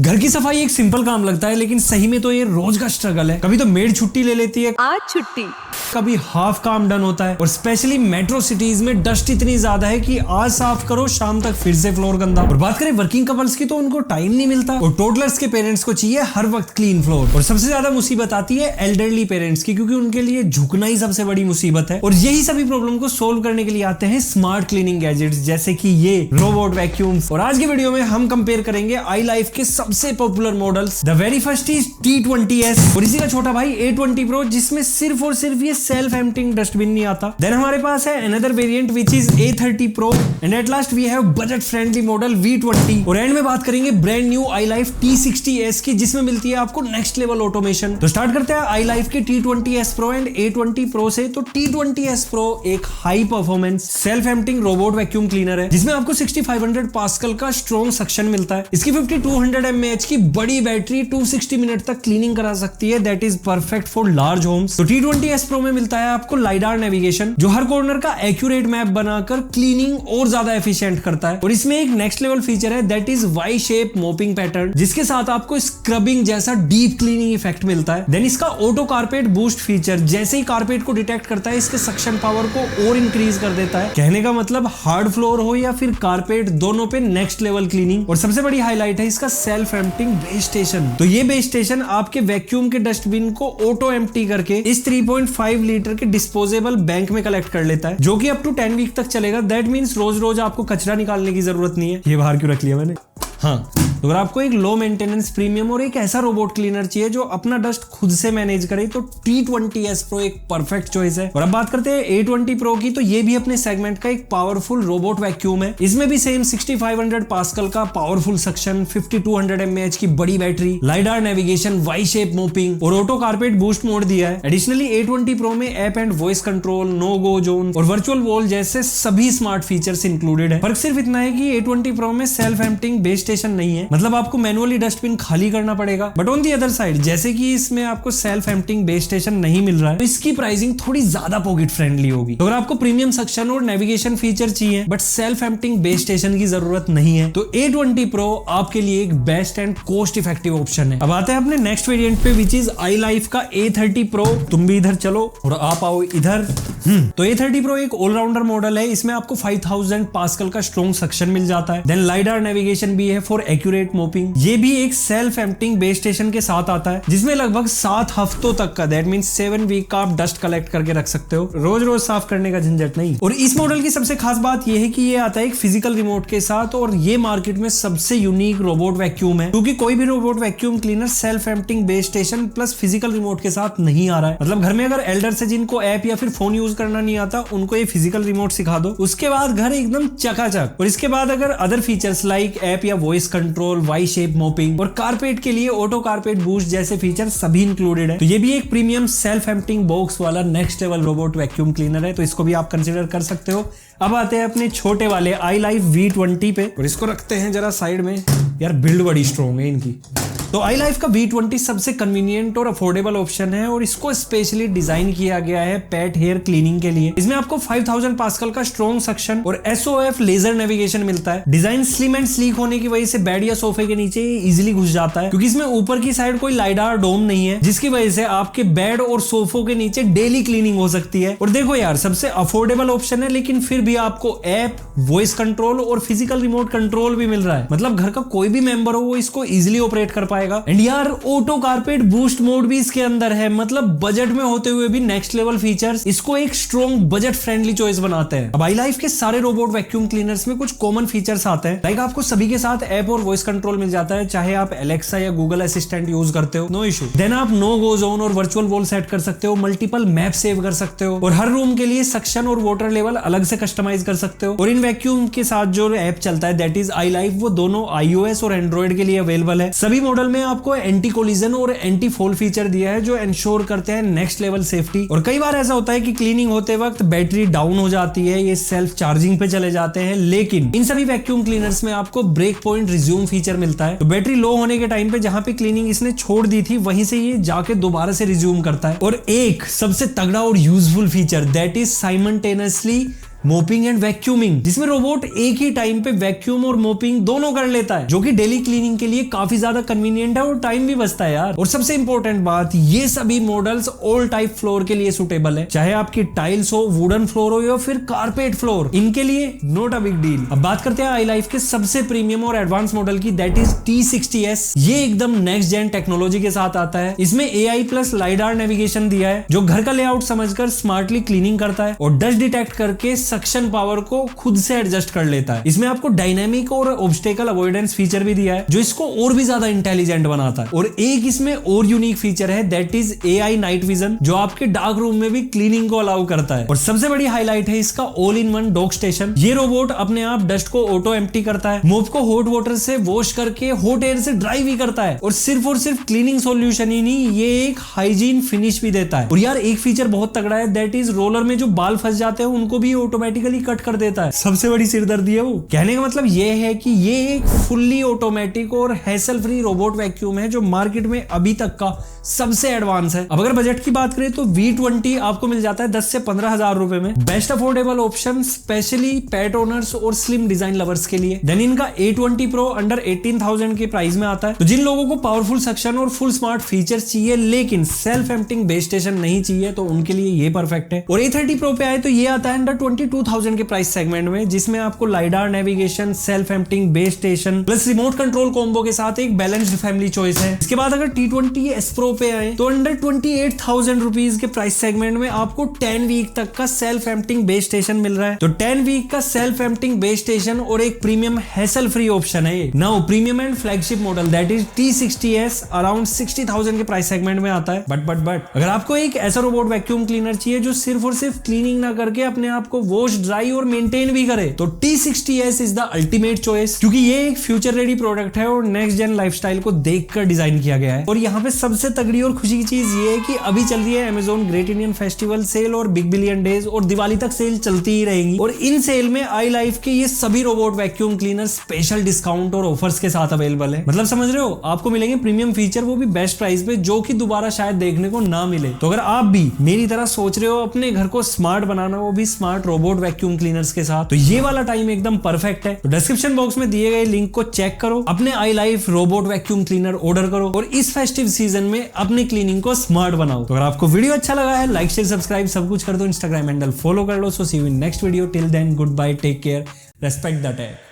घर की सफाई एक सिंपल काम लगता है, लेकिन सही में तो ये रोज का स्ट्रगल है। कभी तो मेड छुट्टी ले लेती है, आज छुट्टी, कभी हाफ काम डन होता है। और स्पेशली मेट्रो सिटीज में डस्ट इतनी ज्यादा है कि आज साफ करो, शाम तक फिर से फ्लोर गंदा। और बात करें वर्किंग कपल्स की तो उनको टाइम नहीं मिलता, और टोडलर्स के पेरेंट्स को चाहिए हर वक्त क्लीन फ्लोर। और सबसे ज्यादा मुसीबत आती है एल्डरली पेरेंट्स की, क्योंकि उनके लिए झुकना ही सबसे बड़ी मुसीबत है। और यही सभी प्रॉब्लम को सोल्व करने के लिए आते हैं स्मार्ट क्लीनिंग गैजेट्स, जैसे कि ये रोबोट वैक्यूम्स। और आज की वीडियो में हम कंपेयर करेंगे आई लाइफ के सबसे popular models. The very first is T20S और इसी का छोटा भाई A20 Pro, जिसमें सिर्फ और सिर्फ ये सेल्फ एम्प्टिंग डस्टबिन नहीं आता। देन हमारे पास है another variant which is A30 Pro and at last we have budget friendly model V20। और एंड में बात करेंगे brand new I life T60S की, जिसमें मिलती है आपको नेक्स्ट लेवल ऑटोमेशन। तो स्टार्ट करते हैं आई लाइफ के T20S Pro and A20 Pro से। तो T20S Pro एक high performance self emptying robot vacuum cleaner है, जिसमें आपको 6500 पास्कल का स्ट्रॉन्ग सक्शन मिलता है। इसकी 5200 mAh की बड़ी बैटरी 260 मिनट तक क्लीनिंग करा सकती है। That is perfect for large homes. तो T20S Pro में मिलता है आपको लाइडार नेविगेशन, जो हर कॉर्नर का एक्यूरेट मैप बनाकर क्लीनिंग और ज्यादा एफिशिएंट करता है। और इसमें एक नेक्स्ट लेवल फीचर है, that is Y shape mopping pattern, जिसके साथ आपको स्क्रबिंग जैसा डीप क्लीनिंग इफेक्ट मिलता है। देन इसका ऑटो कारपेट बूस्ट फीचर, जैसे ही कारपेट को डिटेक्ट करता है, इसके सक्शन पावर को और इंक्रीज कर देता है। कहने का मतलब हार्ड फ्लोर हो या फिर कारपेट, दोनों पे नेक्स्ट लेवल क्लीनिंग। और सबसे बड़ी हाईलाइट है इसका सेल्फ एम्प्टिंग बेस स्टेशन। तो ये बेस स्टेशन आपके वैक्यूम के डस्टबिन को ऑटो एम्प्टी करके इस 3.5 लीटर के डिस्पोजेबल बैंक में कलेक्ट कर लेता है, जो कि अप टू 10 वीक तक चलेगा। दैट मींस रोज रोज आपको कचरा निकालने की जरूरत नहीं है। ये बाहर क्यों रख लिया मैंने? हाँ, तो अगर आपको एक लो मेंटेनेंस प्रीमियम और एक ऐसा रोबोट क्लीनर चाहिए जो अपना डस्ट खुद से मैनेज करे, तो T20S Pro एक परफेक्ट चॉइस है। और अब बात करते हैं A20 Pro की, तो ये भी अपने सेगमेंट का एक पावरफुल रोबोट वैक्यूम है। इसमें भी सेम 6500 पास्कल का पावरफुल सक्शन, 5200 mAh की बड़ी battery, lidar navigation, Y shape mopping और ऑटो कारपेट बूस्ट मोड दिया है। एडिशनली A20 Pro में app and voice control, no go zone और वर्चुअल वॉल जैसे सभी स्मार्ट फीचर्स इंक्लूडेड है। फर्क सिर्फ इतना है कि A20 Pro में सेल्फ एम्प्टिंग बेस स्टेशन नहीं है, मतलब आपको मैनुअली डस्टबिन खाली करना पड़ेगा। But on the other side, जैसे कि इसमें आपको सेल्फ एम्प्टिंग बेस स्टेशन नहीं मिल रहा है, तो इसकी प्राइसिंग थोड़ी ज्यादा पॉकेट फ्रेंडली होगी। तो अगर आपको प्रीमियम सक्शन और नेविगेशन फीचर चाहिए but self emptying base station की जरूरत नहीं है, तो A20 Pro आपके लिए एक best and cost effective option है। अब आते हैं अपने नेक्स्ट वेरिएंट पे, विच इज आई लाइफ का A30 Pro। तुम भी इधर चलो और आप आओ इधर। तो A30 Pro एक ऑलराउंडर मॉडल है। इसमें आपको 5000 पास्कल का स्ट्रॉन्ग सक्शन मिल जाता है। देन लाइडार नेविगेशन भी है फॉर एक्यूरेट मोपिंग। ये भी एक सेल्फ एम्प्टिंग बेस स्टेशन के साथ आता है, जिसमें लगभग 7 हफ्तों तक का, दैट मींस 7 वीक का आप डस्ट कलेक्ट करके रख सकते हो। रोज रोज साफ करने का झंझट नहीं। और इस मॉडल की सबसे खास बात यह है कि ये आता है एक फिजिकल रिमोट के साथ, और ये मार्केट में सबसे यूनिक रोबोट वैक्यूम है, क्योंकि कोई भी robot vacuum cleaner self emptying base station plus physical remote के साथ नहीं आ रहा है। मतलब घर में अगर एल्डर से जिनको ऐप या फिर फोन यूज करना नहीं आता, उनको ये फिजिकल रिमोट सिखा दो, उसके बाद घर एकदम चकाचक। और इसके बाद अगर अदर फीचर्स लाइक ऐप या voice control, Y shape mopping और कारपेट के लिए ऑटो कारपेट बूस्ट जैसे फीचर सभी इंक्लूडेड है। तो ये भी एक प्रीमियम सेल्फ एम्प्टिंग बॉक्स वाला next level robot vacuum cleaner है, तो इसको भी आप कंसीडर कर सकते हो। अब आते हैं अपने छोटे वाले आई लाइफ V20 पे, और इसको रखते हैं जरा साइड में। यार बिल्ड बड़ी स्ट्रॉन्ग है इनकी। तो आई लाइफ का V20 सबसे कन्वीनियंट और अफोर्डेबल ऑप्शन है, और इसको स्पेशली डिजाइन किया गया है पेट हेयर क्लीनिंग के लिए। इसमें आपको 5000 पास्कल का स्ट्रॉन्ग सक्शन और SOF लेजर नेविगेशन मिलता है। डिजाइन स्लिम एंड स्लीक होने की वजह से बेड या सोफे के नीचे इजीली घुस जाता है, क्योंकि इसमें ऊपर की साइड कोई लाइडार डोम नहीं है, जिसकी वजह से आपके बेड और सोफों के नीचे डेली क्लीनिंग हो सकती है। और देखो यार, सबसे अफोर्डेबल ऑप्शन है, लेकिन फिर भी आपको ऐप, वॉइस कंट्रोल और फिजिकल रिमोट कंट्रोल भी मिल रहा है। मतलब घर का कोई भी मेंबर हो वो इसको इजिली ऑपरेट कर पाएगा। एंड यार ऑटो कारपेट बूस्ट मोड भी इसके अंदर है, मतलब बजट में होते हुए भी नेक्स्ट लेवल फीचर्स इसको एक स्ट्रॉन्ग बजट फ्रेंडली चॉइस बनाते हैं। अब आई लाइफ के सारे रोबोट वैक्यूम क्लीनर्स में कुछ कॉमन फीचर्स आते हैं, लाइक आपको सभी के साथ ऐप और वॉइस कंट्रोल मिल जाता है, चाहे आप एलेक्सा या गूगल असिस्टेंट यूज करते हो, नो इशू। देन आप नो गो जोन और वर्चुअल वॉल सेट कर सकते हो, मल्टीपल मैप सेव कर सकते हो, और हर रूम के लिए सक्शन और वाटर लेवल अलग से कस्टमाइज कर सकते हो। और इन वैक्यूम के साथ जो ऐप चलता है, दैट इज आई लाइफ, वो दोनों iOS और एंड्रॉइड के लिए अवेलेबल है। सभी मॉडल में आपको एंटी कोलिजन और एंटी फॉल फीचर दिया है, जो इंश्योर करते हैं नेक्स्ट लेवल सेफ्टी। और कई बार ऐसा होता है कि क्लीनिंग होते वक्त बैटरी डाउन हो जाती है, ये सेल्फ चार्जिंग पे चले जाते हैं, लेकिन इन सभी वैक्यूम क्लीनर्स में आपको ब्रेक पॉइंट रिज्यूम फीचर मिलता है। तो बैटरी लो होने के टाइम पे जहां पे क्लीनिंग इसने छोड़ दी थी, वहीं से ये जाके दोबारा से रिज्यूम करता है। और एक सबसे तगड़ा और useful feature, that is simultaneously mopping and vacuuming, जिसमें रोबोट एक ही टाइम पे वैक्यूम और मोपिंग दोनों कर लेता है, जो कि डेली क्लीनिंग के लिए काफी ज्यादा कन्वीनियंट है और टाइम भी बचता है यार। और सबसे इंपॉर्टेंट बात, ये सभी मॉडल्स ऑल टाइप फ्लोर के लिए सुटेबल है, चाहे आपकी टाइल्स हो, वुडन फ्लोर हो या फिर कारपेट फ्लोर, इनके लिए नॉट अ बिग डील। अब बात करते हैं iLife के सबसे प्रीमियम और एडवांस मॉडल की, दैट इज T60S। ये एकदम नेक्स्ट जेन टेक्नोलॉजी के साथ आता है। इसमें AI प्लस लाइडार नेविगेशन दिया है, जो घर का लेआउट समझकर स्मार्टली क्लीनिंग करता है और डस्ट डिटेक्ट करके सक्शन पावर को खुद से एडजस्ट कर लेता है। इसमें आपको डायनामिक और ऑब्स्टेकल अवॉइडेंस फीचर भी दिया है, जो इसको और भी ज्यादा इंटेलिजेंट बनाता है। और एक इसमें और यूनिक फीचर है, that is AI night vision, जो आपके डार्क रूम में भी क्लीनिंग को अलाउ करता है। और सबसे बड़ी हाईलाइट है इसका all in one dock station. ये रोबोट अपने आप डस्ट को ऑटो एम्प्टी करता है, मोप को हॉट वाटर से वॉश करके हॉट एयर से ड्राई भी करता है, और सिर्फ क्लीनिंग सॉल्यूशन ही नहीं, ये एक हाइजीन फिनिश भी देता है। और यार एक फीचर बहुत तगड़ा है, दैट इज रोलर में जो बाल फंस जाते हैं उनको भी ऑटोमेटिकली कट कर देता है। सबसे बड़ी सिरदर्दी है वो। कहने का मतलब ये है कि ये एक फुल्ली ऑटोमेटिक और हैसल फ्री रोबोट वैक्यूम है, जो मार्केट में अभी तक का सबसे एडवांस है। अब अगर बजट की बात करें तो V20 आपको मिल जाता है 10 से 15,000 रुपए में। बेस्ट अफोर्डेबल ऑप्शन स्पेशली पेट ओनर्स और स्लिम डिजाइन लवर्स के लिए। देन इनका A20 Pro अंडर 18,000 के प्राइस में आता है। तो जिन लोगों को पावरफुल सक्शन और फुल स्मार्ट फीचर्स चाहिए लेकिन सेल्फ एम्प्टिंग बेस स्टेशन नहीं चाहिए, तो उनके लिए ये परफेक्ट है। और A30 Pro पे आए तो ये आता है अंडर 22,000 के प्राइस सेगमेंट में, जिसमें आपको lidar navigation, self emptying base station plus remote control combo के साथ एक बैलेंस्ड फैमिली चॉइस है। इसके बाद अगर T20S Pro पे आए तो अंडर 28,000 रुपीज के प्राइस सेगमेंट में आपको 10 वीक तक का सेल्फ एम्प्टिंग बेस स्टेशन मिल रहा है। तो 10 वीक का सेल्फ एम्प्टिंग बेस स्टेशन और एक प्रीमियम हैसल फ्री ऑप्शन है। Now premium and flagship model that is T60S around 60,000 के प्राइस सेगमेंट में आता है। बट अगर आपको एक ऐसा रोबोट वैक्यूम क्लीनर चाहिए जो सिर्फ और सिर्फ क्लीनिंग ना करके अपने आप को वॉश, ड्राई और मेंटेन भी करे, तो T60S is the ultimate choice, क्योंकि ये एक फ्यूचर रेडी प्रोडक्ट है और नेक्स्ट जेन लाइफस्टाइल को देखकर डिजाइन किया गया है। और यहाँ पे सबसे तगड़ी और खुशी की चीज ये है कि अभी चल रही है Amazon great Indian festival sale और बिग बिलियन डेज, और दिवाली तक सेल चलती ही रहेगी। और इन सेल में iLife के ये सभी robot vacuum cleaner special discount और ऑफर्स के साथ अवेलेबल है। मतलब समझ रहे हो, आपको मिलेंगे प्रीमियम फीचर, वो भी बेस्ट प्राइस पे, जो कि दोबारा शायद देखने को ना मिले। तो अगर आप भी मेरी तरह सोच रहे हो अपने घर को स्मार्ट बनाना, वो भी स्मार्ट रोबोट वैक्यूम क्लीनर्स के साथ, तो ये वाला टाइम एकदम परफेक्ट है। तो डिस्क्रिप्शन बॉक्स में दिए गए लिंक को चेक करो, अपने iLife robot vacuum cleaner order करो और इस फेस्टिव सीजन में अपनी क्लीनिंग को स्मार्ट बनाओ। तो अगर आपको वीडियो अच्छा लगा है, लाइक शेयर सब्सक्राइब सब कुछ कर दो, इंस्टाग्राम हैंडल फॉलो कर लो। So see you in next video, till then goodbye, take care, respect the take.